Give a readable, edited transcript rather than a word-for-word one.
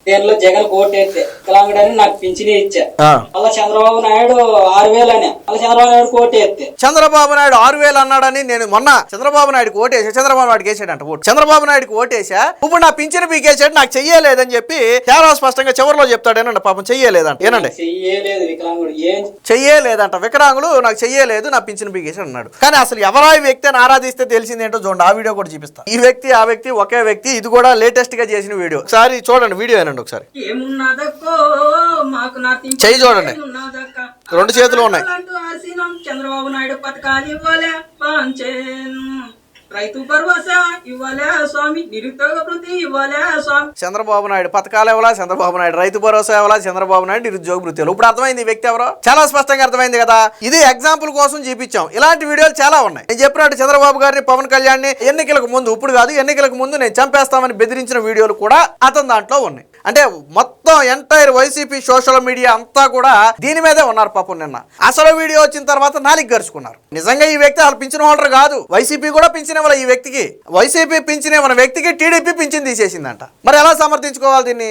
దేనిలో జగన్ కోటేస్తే వికలాంగుడని నాకు పింఛని ఇచ్చా. అలా చంద్రబాబు నాయుడు 6,000 అని అలా చంద్రబాబు నాయుడు కోటేస్తే చంద్రబాబు నాయుడు 6,000 అన్నాడని నేను మొన్న చంద్రబాబు నాయుడుకి ఓటేసా. చంద్రబాబు నాయుడుకి వేసాడంట ఓటు. చంద్రబాబు నాయుడుకి ఓటేసా. ఇప్పుడు నా పింఛను పీకేసాడు, నాకు చెయ్యలేదని చెప్పి చాలా స్పష్టంగా చివరిలో చెప్తాడేనండి. పాపం చెయ్యలేదంట. ఏనండి చెయ్యలేదు వికలాంగుడు, ఏం చెయ్యలేదంట. వికలాంగులు నాకు చెయ్యలేదు, నా పింఛను పీకేసాడు అన్నాడు. కానీ అసలు ఎవరా ఈ వ్యక్తి అని ఆరాధిస్తే తెలిసిందేంటో చూడండి. ఆ వీడియో కూడా చూపిస్తా. ఈ వ్యక్తి ఆ వ్యక్తి ఒకే వ్యక్తి. ఇది కూడా లేటెస్ట్ గా చేసిన వీడియో. ఒకసారి చూడండి, వీడియో ఏనండి ఒకసారి. చెయ్యి చూడండి, 2 చేతులు ఉన్నాయి. చంద్రబాబు నాయుడు పథకాలు ఇవ్వాలే, రైతు భరోసా ఇవ్వాలే స్వామి, నిరుద్యోగ వృత్తి ఇవ్వాలే స్వామి. చంద్రబాబు నాయుడు పథకాలు ఇవ్వాలా, చంద్రబాబు నాయుడు రైతు భరోసా ఇవ్వాలా, చంద్రబాబు నాయుడు నిరుద్యోగ వృత్తులు. ఇప్పుడు అర్థమైంది ఈ వ్యక్తి ఎవరో, చాలా స్పష్టంగా అర్థమైంది కదా. ఇది ఎగ్జాంపుల్ కోసం చూపించాం. ఇలాంటి వీడియోలు చాలా ఉన్నాయి. నేను చెప్పినట్టు చంద్రబాబు గారిని, పవన్ కళ్యాణ్ ని ఎన్నికలకు ముందు, ఇప్పుడు కాదు ఎన్నికలకు ముందు నేను చంపేస్తామని బెదిరించిన వీడియోలు కూడా అతని దాంట్లో ఉన్నాయి. అంటే మొత్తం ఎంటైర్ వైసీపీ సోషల్ మీడియా అంతా కూడా దీని మీదే ఉన్నారు పాపం. నిన్న అసలు వీడియో వచ్చిన తర్వాత నాలుగు గరుచుకున్నారు. నిజంగా ఈ వ్యక్తి వాళ్ళు పింఛన్ హోల్డర్ కాదు. వైసీపీ కూడా పింఛన్ ఇవ్వాలి ఈ వ్యక్తికి. వైసీపీ పింఛన్ ఇవ్వని వ్యక్తికి టీడీపీ పింఛన్ తీసేసిందంట. మరి ఎలా సమర్థించుకోవాలి దీన్ని?